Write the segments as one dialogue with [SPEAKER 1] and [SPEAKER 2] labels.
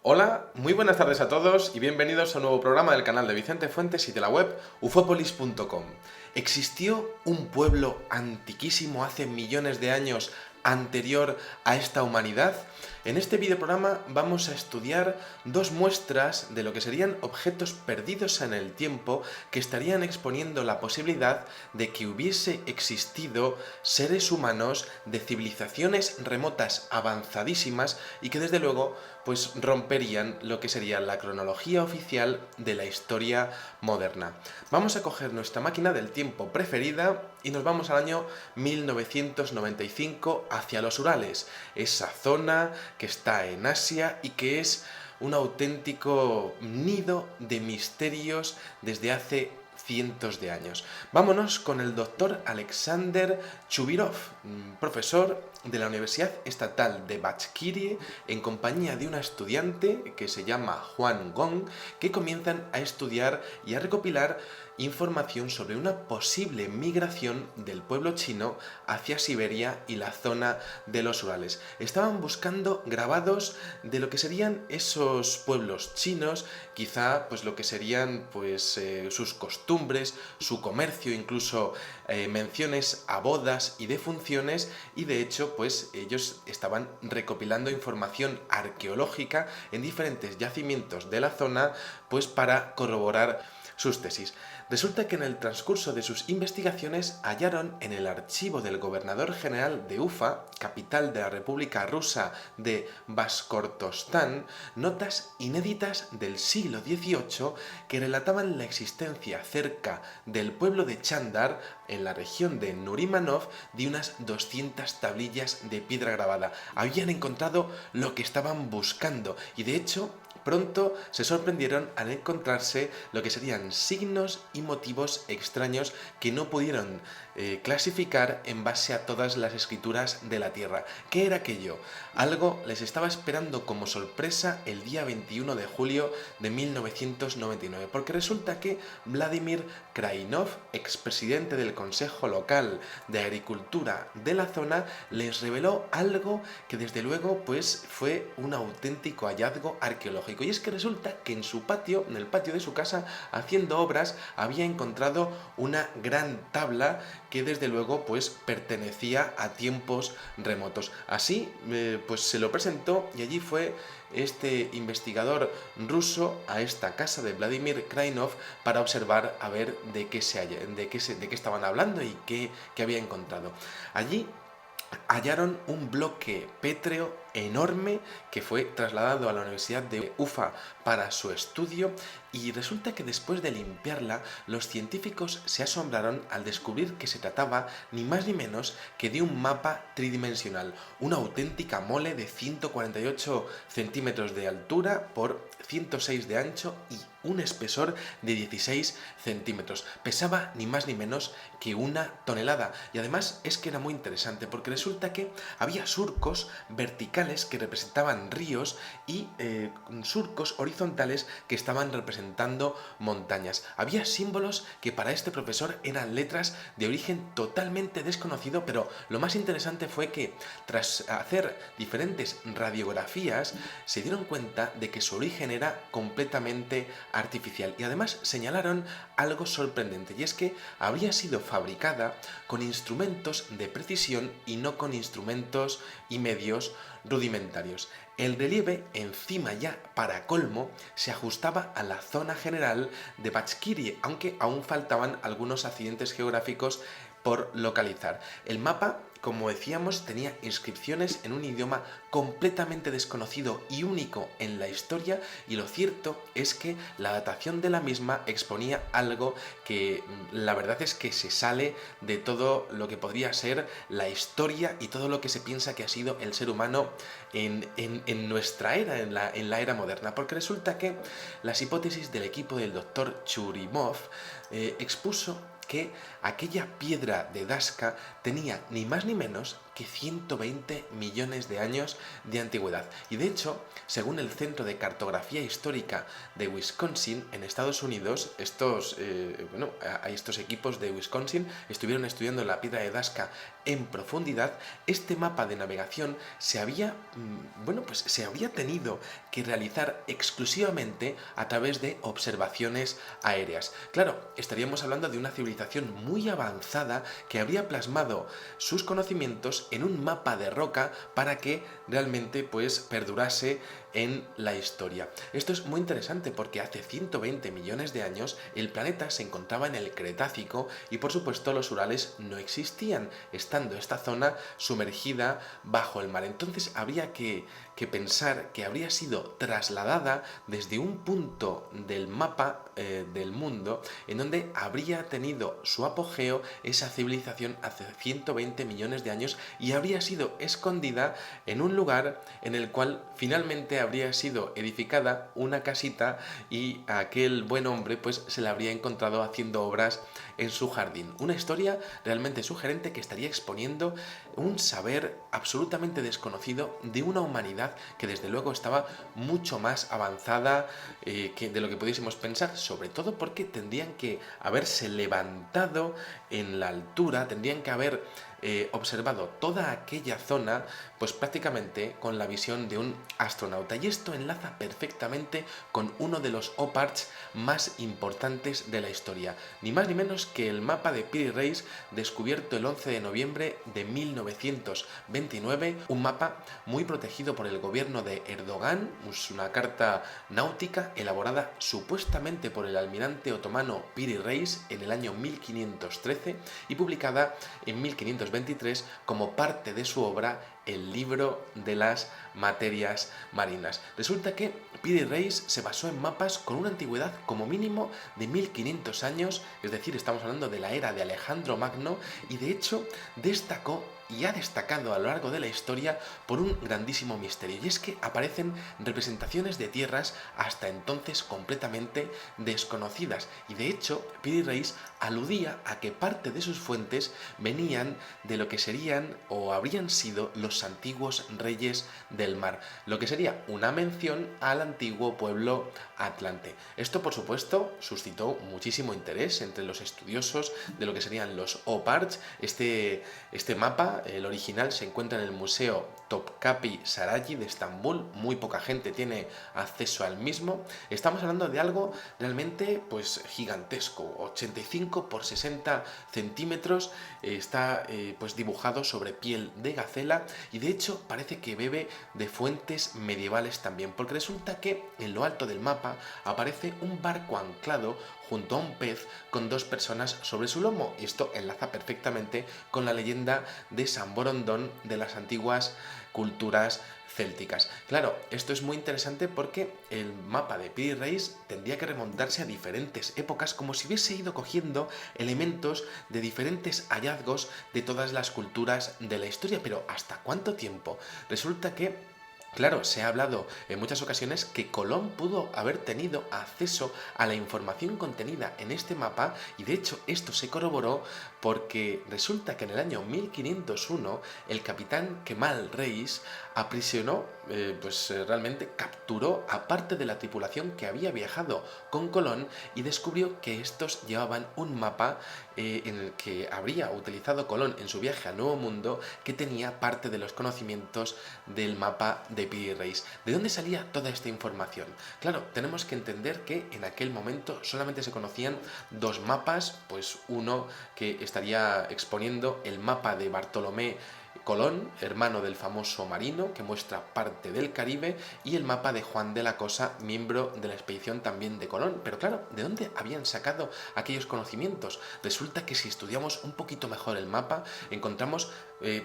[SPEAKER 1] Hola, muy buenas tardes a todos y bienvenidos a un nuevo programa del canal de Vicente Fuentes y de la web ufopolis.com. ¿Existió un pueblo antiquísimo hace millones de años anterior a esta humanidad? En este videoprograma vamos a estudiar dos muestras de lo que serían objetos perdidos en el tiempo que estarían exponiendo la posibilidad de que hubiese existido seres humanos de civilizaciones remotas avanzadísimas y que desde luego pues romperían lo que sería la cronología oficial de la historia moderna. Vamos a coger nuestra máquina del tiempo preferida y nos vamos al año 1995 hacia los Urales, esa zona que está en Asia y que es un auténtico nido de misterios desde hace cientos de años. Vámonos con el doctor Alexander Chuvirov, profesor de la Universidad Estatal de Bachkirie, en compañía de una estudiante que se llama Juan Gong, que comienzan a estudiar y a recopilar información sobre una posible migración del pueblo chino hacia Siberia y la zona de los Urales. Estaban buscando grabados de lo que serían esos pueblos chinos, quizá pues lo que serían pues sus costumbres, su comercio, incluso menciones a bodas y defunciones, y de hecho pues ellos estaban recopilando información arqueológica en diferentes yacimientos de la zona pues para corroborar sus tesis. Resulta que en el transcurso de sus investigaciones hallaron en el archivo del gobernador general de Ufa, capital de la República Rusa de Bashkortostán, notas inéditas del siglo XVIII que relataban la existencia cerca del pueblo de Chandar, en la región de Nurimanov, de unas 200 tablillas de piedra grabada. Habían encontrado lo que estaban buscando y de hecho pronto se sorprendieron al encontrarse lo que serían signos y motivos extraños que no pudieron clasificar en base a todas las escrituras de la Tierra. ¿Qué era aquello? Algo les estaba esperando como sorpresa el día 21 de julio de 1999, porque resulta que Vladimir Krainov, expresidente del Consejo Local de Agricultura de la zona, les reveló algo que desde luego pues fue un auténtico hallazgo arqueológico. Y es que resulta que en su patio, en el patio de su casa, haciendo obras, había encontrado una gran tabla que desde luego pues pertenecía a tiempos remotos. Así pues se lo presentó y allí fue este investigador ruso a esta casa de Vladimir Krainov para observar a ver de qué estaban hablando y qué había encontrado. Allí hallaron un bloque pétreo enorme que fue trasladado a la Universidad de Ufa para su estudio, y resulta que después de limpiarla los científicos se asombraron al descubrir que se trataba ni más ni menos que de un mapa tridimensional, una auténtica mole de 148 centímetros de altura por 106 de ancho y un espesor de 16 centímetros. Pesaba ni más ni menos que 1 tonelada, y además es que era muy interesante porque resulta que había surcos verticales que representaban ríos y surcos horizontales que estaban representando montañas. Había símbolos que para este profesor eran letras de origen totalmente desconocido, pero lo más interesante fue que tras hacer diferentes radiografías se dieron cuenta de que su origen era completamente artificial, y además señalaron algo sorprendente, y es que habría sido fabricada con instrumentos de precisión y no con instrumentos y medios rudimentarios. El relieve, encima ya para colmo, se ajustaba a la zona general de Bachkirie, aunque aún faltaban algunos accidentes geográficos por localizar. El mapa, como decíamos, tenía inscripciones en un idioma completamente desconocido y único en la historia, y lo cierto es que la datación de la misma exponía algo que la verdad es que se sale de todo lo que podría ser la historia y todo lo que se piensa que ha sido el ser humano en nuestra era, en la era moderna, porque resulta que las hipótesis del equipo del doctor Churimov expuso que aquella piedra de Nazca tenía ni más ni menos que 120 millones de años de antigüedad. Y de hecho, según el Centro de Cartografía Histórica de Wisconsin, en Estados Unidos, estos equipos de Wisconsin estuvieron estudiando la piedra de Nazca en profundidad. Este mapa de navegación se había tenido que realizar exclusivamente a través de observaciones aéreas. Claro, estaríamos hablando de una civilización muy avanzada que habría plasmado sus conocimientos en un mapa de roca para que realmente pues perdurase en la historia. Esto es muy interesante porque hace 120 millones de años el planeta se encontraba en el Cretácico y por supuesto los Urales no existían, estando esta zona sumergida bajo el mar. Entonces habría que pensar que habría sido trasladada desde un punto del mapa del mundo en donde habría tenido su apogeo esa civilización hace 120 millones de años y habría sido escondida en un lugar en el cual finalmente habría sido edificada una casita y a aquel buen hombre pues se la habría encontrado haciendo obras en su jardín. Una historia realmente sugerente que estaría exponiendo un saber absolutamente desconocido de una humanidad que desde luego estaba mucho más avanzada de lo que pudiésemos pensar, sobre todo porque tendrían que haberse levantado en la altura, tendrían que haber observado toda aquella zona pues prácticamente con la visión de un astronauta, y esto enlaza perfectamente con uno de los OPARTs más importantes de la historia, ni más ni menos que el mapa de Piri Reis, descubierto el 11 de noviembre de 1929, un mapa muy protegido por el gobierno de Erdogan. Es una carta náutica elaborada supuestamente por el almirante otomano Piri Reis en el año 1513 y publicada en 1523 como parte de su obra El libro de las materias marinas. Resulta que Piri Reis se basó en mapas con una antigüedad como mínimo de 1500 años, es decir, estamos hablando de la era de Alejandro Magno, y de hecho destacó y ha destacado a lo largo de la historia por un grandísimo misterio, y es que aparecen representaciones de tierras hasta entonces completamente desconocidas, y de hecho Piri Reis aludía a que parte de sus fuentes venían de lo que serían o habrían sido los antiguos reyes del mar, lo que sería una mención al antiguo pueblo atlante. Esto, por supuesto, suscitó muchísimo interés entre los estudiosos de lo que serían los OPARTs. Este mapa, el original, se encuentra en el Museo Topkapi Sarayı de Estambul. Muy poca gente tiene acceso al mismo. Estamos hablando de algo realmente pues gigantesco, 85 por 60 centímetros. Está pues dibujado sobre piel de gacela y de hecho parece que bebe de fuentes medievales también, porque resulta que en lo alto del mapa aparece un barco anclado junto a un pez con dos personas sobre su lomo, y esto enlaza perfectamente con la leyenda de San Borondón de las antiguas culturas célticas. Claro, esto es muy interesante porque el mapa de Piri Reis tendría que remontarse a diferentes épocas, como si hubiese ido cogiendo elementos de diferentes hallazgos de todas las culturas de la historia. Pero ¿hasta cuánto tiempo? Resulta que claro, se ha hablado en muchas ocasiones que Colón pudo haber tenido acceso a la información contenida en este mapa, y de hecho esto se corroboró porque resulta que en el año 1501 el capitán Kemal Reis aprisionó, realmente capturó a parte de la tripulación que había viajado con Colón y descubrió que estos llevaban un mapa en el que habría utilizado Colón en su viaje al Nuevo Mundo, que tenía parte de los conocimientos del mapa de Piri Reis. ¿De dónde salía toda esta información? Claro, tenemos que entender que en aquel momento solamente se conocían dos mapas, pues uno que estaría exponiendo el mapa de Bartolomé Colón, hermano del famoso marino, que muestra parte del Caribe, y el mapa de Juan de la Cosa, miembro de la expedición también de Colón. Pero claro, ¿de dónde habían sacado aquellos conocimientos? Resulta que si estudiamos un poquito mejor el mapa, encontramos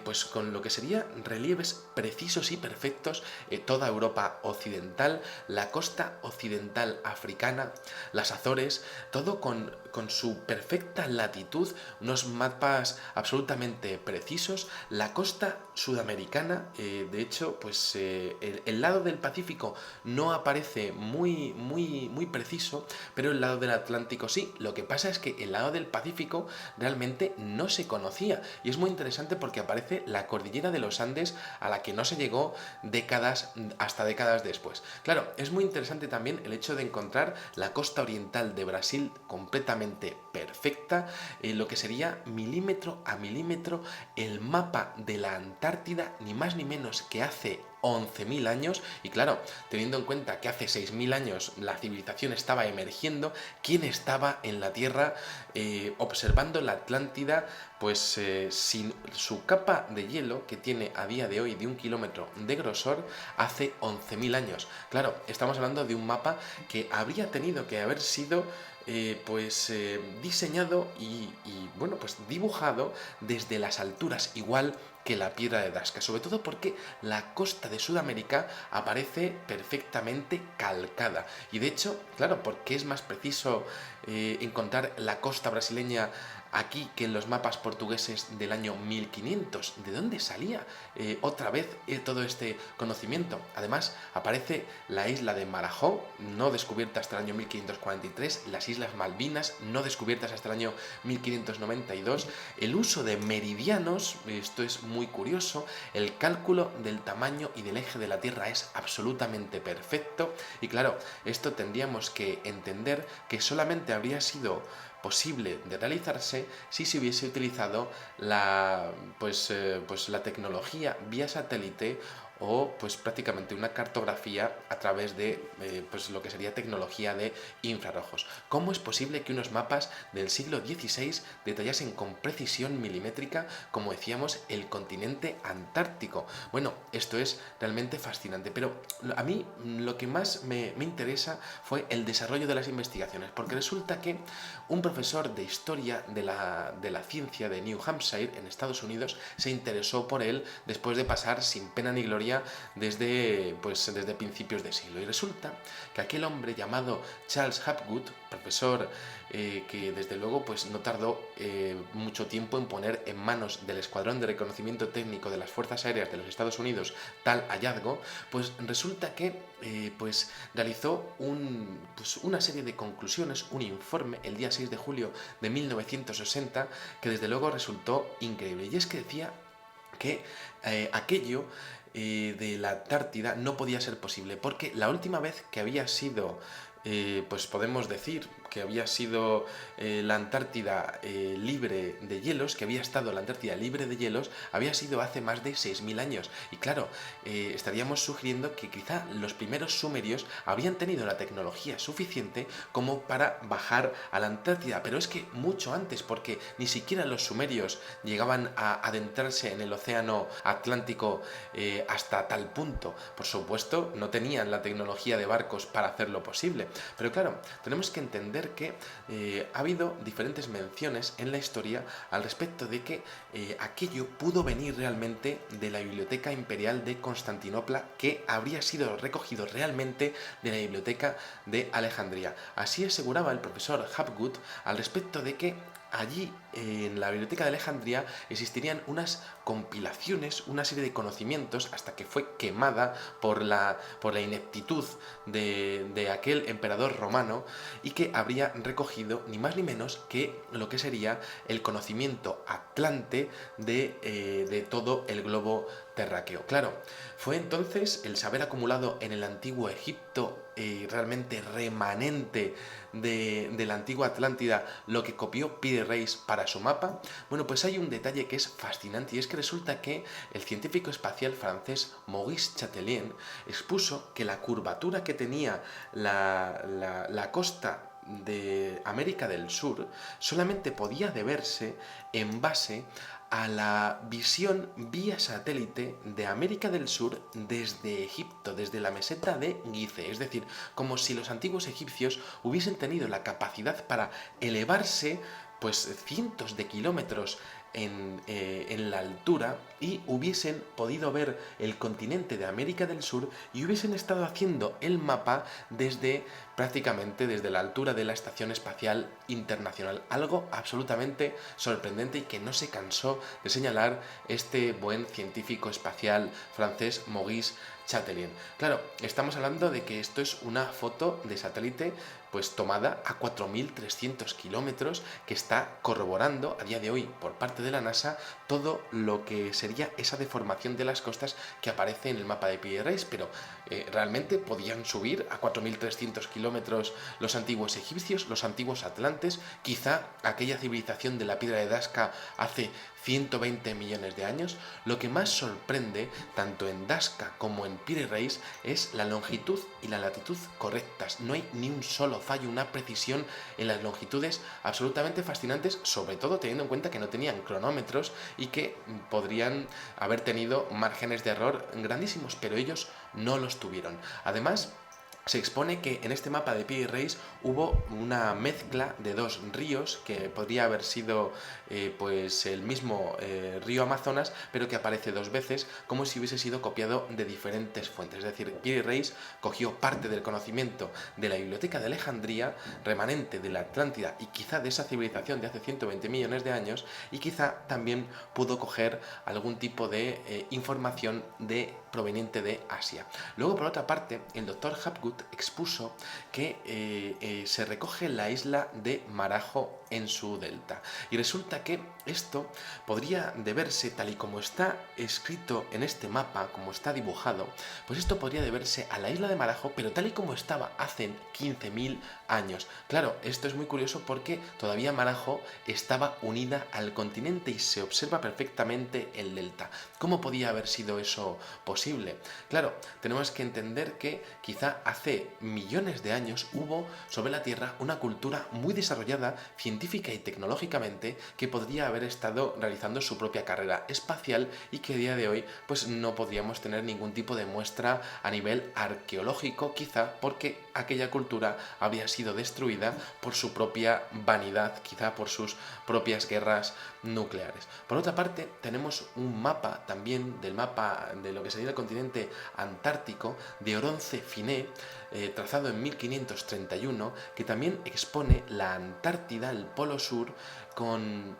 [SPEAKER 1] pues con lo que serían relieves precisos y perfectos toda Europa occidental, la costa occidental africana, las Azores, todo con con su perfecta latitud, unos mapas absolutamente precisos, la costa sudamericana, de hecho, pues el lado del Pacífico no aparece muy preciso, pero el lado del Atlántico sí. Lo que pasa es que el lado del Pacífico realmente no se conocía y es muy interesante porque aparece la cordillera de los Andes a la que no se llegó hasta décadas después. Claro, es muy interesante también el hecho de encontrar la costa oriental de Brasil completamente perfecta, lo que sería milímetro a milímetro el mapa de la Antártida, ni más ni menos que hace 11.000 años. Y claro, teniendo en cuenta que hace 6.000 años la civilización estaba emergiendo, ¿quién estaba en la Tierra observando la Atlántida? Pues sin su capa de hielo, que tiene a día de hoy de 1 kilómetro de grosor, hace 11.000 años. Claro, estamos hablando de un mapa que habría tenido que haber sido diseñado bueno, pues dibujado desde las alturas, igual que la piedra de Nazca, sobre todo porque la costa de Sudamérica aparece perfectamente calcada. Y de hecho, claro, porque es más preciso encontrar la costa brasileña aquí que en los mapas portugueses del año 1500. ¿De dónde salía otra vez todo este conocimiento? Además, aparece la isla de Marajó, no descubierta hasta el año 1543, las Islas Malvinas, no descubiertas hasta el año 1592, el uso de meridianos, esto es muy curioso, el cálculo del tamaño y del eje de la Tierra es absolutamente perfecto, y claro, esto tendríamos que entender que solamente habría sido posible de realizarse si se hubiese utilizado la tecnología vía satélite o pues prácticamente una cartografía a través de lo que sería tecnología de infrarrojos. ¿Cómo es posible que unos mapas del siglo XVI detallasen con precisión milimétrica, como decíamos, el continente antártico? Bueno, esto es realmente fascinante, pero a mí lo que más me interesa fue el desarrollo de las investigaciones, porque resulta que un profesor de historia de la ciencia de New Hampshire, en Estados Unidos, se interesó por él después de pasar sin pena ni gloria desde principios de siglo. Y resulta que aquel hombre llamado Charles Hapgood, profesor que desde luego pues no tardó mucho tiempo en poner en manos del Escuadrón de Reconocimiento Técnico de las Fuerzas Aéreas de los Estados Unidos tal hallazgo, pues resulta que realizó una serie de conclusiones, un informe el día 6 de julio de 1960 que desde luego resultó increíble. Y es que decía que aquello de la Antártida no podía ser posible, porque la última vez que había sido, pues podemos decir que había sido la Antártida libre de hielos, que había estado la Antártida libre de hielos, había sido hace más de 6.000 años. Y claro, estaríamos sugiriendo que quizá los primeros sumerios habrían tenido la tecnología suficiente como para bajar a la Antártida, pero es que mucho antes, porque ni siquiera los sumerios llegaban a adentrarse en el océano Atlántico hasta tal punto. Por supuesto, no tenían la tecnología de barcos para hacerlo posible. Pero claro, tenemos que entender que ha habido diferentes menciones en la historia al respecto de que aquello pudo venir realmente de la Biblioteca Imperial de Constantinopla, que habría sido recogido realmente de la Biblioteca de Alejandría. Así aseguraba el profesor Hapgood al respecto de que allí en la Biblioteca de Alejandría existirían unas compilaciones, una serie de conocimientos, hasta que fue quemada por la ineptitud de aquel emperador romano, y que habría recogido ni más ni menos que lo que sería el conocimiento atlante de todo el globo terráqueo. Claro, fue entonces el saber acumulado en el antiguo Egipto, realmente remanente de la antigua Atlántida, lo que copió Piri Reis para su mapa. Bueno, pues hay un detalle que es fascinante, y es que resulta que el científico espacial francés Maurice Chatelain expuso que la curvatura que tenía la costa de América del Sur solamente podía deberse en base a la visión vía satélite de América del Sur desde Egipto, desde la meseta de Gizeh. Es decir, como si los antiguos egipcios hubiesen tenido la capacidad para elevarse pues cientos de kilómetros en la altura y hubiesen podido ver el continente de América del Sur y hubiesen estado haciendo el mapa desde prácticamente desde la altura de la Estación Espacial Internacional. Algo absolutamente sorprendente y que no se cansó de señalar este buen científico espacial francés Maurice Chatelain. Claro, estamos hablando de que esto es una foto de satélite pues tomada a 4.300 kilómetros, que está corroborando a día de hoy por parte de la NASA todo lo que sería esa deformación de las costas que aparece en el mapa de Pierre Race, pero realmente podían subir a 4.300 kilómetros los antiguos egipcios, los antiguos atlantes, quizá aquella civilización de la piedra de Nazca hace 120 millones de años. Lo que más sorprende, tanto en Nazca como en Pierre Race, es la longitud y la latitud correctas. No hay ni un solo fallo, una precisión en las longitudes absolutamente fascinantes, sobre todo teniendo en cuenta que no tenían cronómetros y que podrían haber tenido márgenes de error grandísimos, pero ellos no los tuvieron. Además, se expone que en este mapa de Pierre Race hubo una mezcla de dos ríos que podría haber sido pues el mismo río Amazonas, pero que aparece dos veces, como si hubiese sido copiado de diferentes fuentes. Es decir, Pierre Race cogió parte del conocimiento de la Biblioteca de Alejandría, remanente de la Atlántida y quizá de esa civilización de hace 120 millones de años, y quizá también pudo coger algún tipo de información proveniente de Asia. Luego, por otra parte, el doctor Hapgood expuso que se recoge la isla de Marajo en su delta, y resulta que esto podría deberse, tal y como está escrito en este mapa, como está dibujado, pues esto podría deberse a la isla de Marajo, pero tal y como estaba hace 15.000 años. Claro, esto es muy curioso porque todavía Marajo estaba unida al continente y se observa perfectamente el delta. ¿Cómo podía haber sido eso posible? Claro, tenemos que entender que quizá hace millones de años hubo sobre la Tierra una cultura muy desarrollada científica y tecnológicamente que podría haber estado realizando su propia carrera espacial y que a día de hoy pues no podríamos tener ningún tipo de muestra a nivel arqueológico, quizá porque aquella cultura habría sido destruida por su propia vanidad, quizá por sus propias guerras nucleares. Por otra parte, tenemos un mapa también del mapa de lo que sería el continente antártico de Oronce Finé, trazado en 1531, que también expone la Antártida, el Polo Sur, con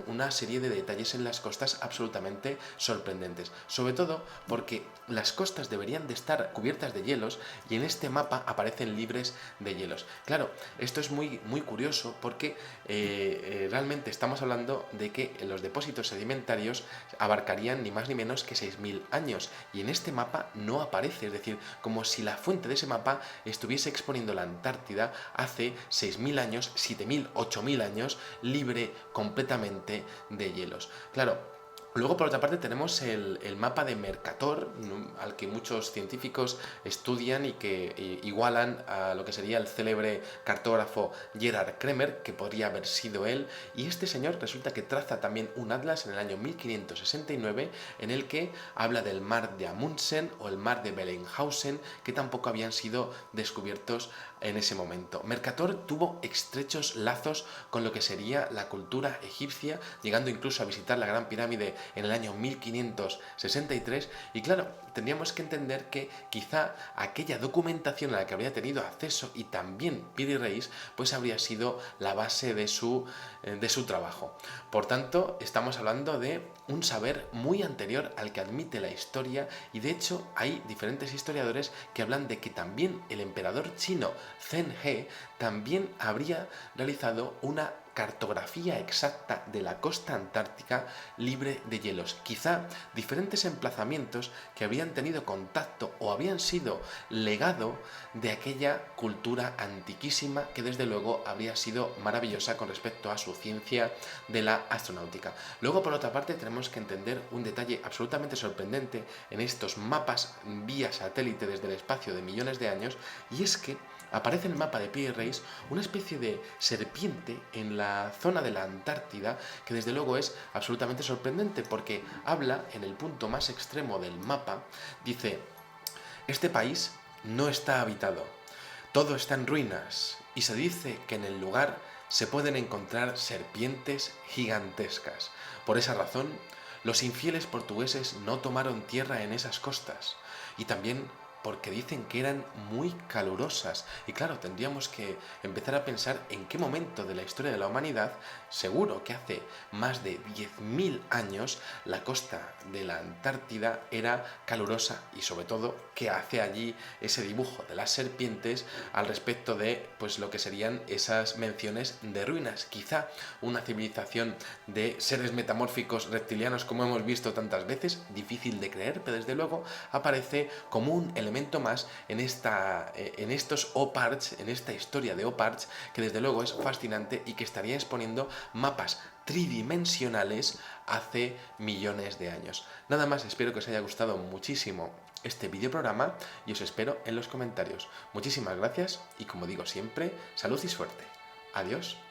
[SPEAKER 1] una serie de detalles en las costas absolutamente sorprendentes. Sobre todo porque las costas deberían de estar cubiertas de hielos y en este mapa aparecen libres de hielos. Claro, esto es muy, muy curioso porque realmente estamos hablando de que los depósitos sedimentarios abarcarían ni más ni menos que 6.000 años y en este mapa no aparece, es decir, como si la fuente de ese mapa estuviese exponiendo la Antártida hace 6.000 años, 7.000, 8.000 años, libre completamente de hielos. Claro, luego, por otra parte, tenemos el mapa de Mercator, al que muchos científicos estudian y que igualan a lo que sería el célebre cartógrafo Gerhard Kremer, que podría haber sido él. Y este señor resulta que traza también un atlas en el año 1569 en el que habla del mar de Amundsen o el mar de Bellenhausen, que tampoco habían sido descubiertos en ese momento. Mercator tuvo estrechos lazos con lo que sería la cultura egipcia, llegando incluso a visitar la Gran Pirámide en el año 1563, y claro, tendríamos que entender que quizá aquella documentación a la que habría tenido acceso y también Pierre Race pues habría sido la base de su trabajo. Por tanto, estamos hablando de un saber muy anterior al que admite la historia, y de hecho hay diferentes historiadores que hablan de que también el emperador chino Zheng He también habría realizado una cartografía exacta de la costa antártica libre de hielos. Quizá diferentes emplazamientos que habían tenido contacto o habían sido legado de aquella cultura antiquísima que desde luego habría sido maravillosa con respecto a su ciencia de la astronáutica. Luego, por otra parte, tenemos que entender un detalle absolutamente sorprendente en estos mapas vía satélite desde el espacio de millones de años, y es que aparece en el mapa de Pierre Race una especie de serpiente en la zona de la Antártida que desde luego es absolutamente sorprendente porque habla en el punto más extremo del mapa, dice: este país no está habitado, todo está en ruinas y se dice que en el lugar se pueden encontrar serpientes gigantescas. Por esa razón, los infieles portugueses no tomaron tierra en esas costas y también porque dicen que eran muy calurosas. Y claro, tendríamos que empezar a pensar en qué momento de la historia de la humanidad, seguro que hace más de 10.000 años, la costa de la Antártida era calurosa y sobre todo que hace allí ese dibujo de las serpientes al respecto de pues lo que serían esas menciones de ruinas. Quizá una civilización de seres metamórficos reptilianos como hemos visto tantas veces, difícil de creer, pero desde luego aparece como un elemento más en estos OPARCH, en esta historia de OPARCH, que desde luego es fascinante y que estaría exponiendo mapas tridimensionales hace millones de años. Nada más, espero que os haya gustado muchísimo este videoprograma y os espero en los comentarios. Muchísimas gracias y como digo siempre, salud y suerte. Adiós.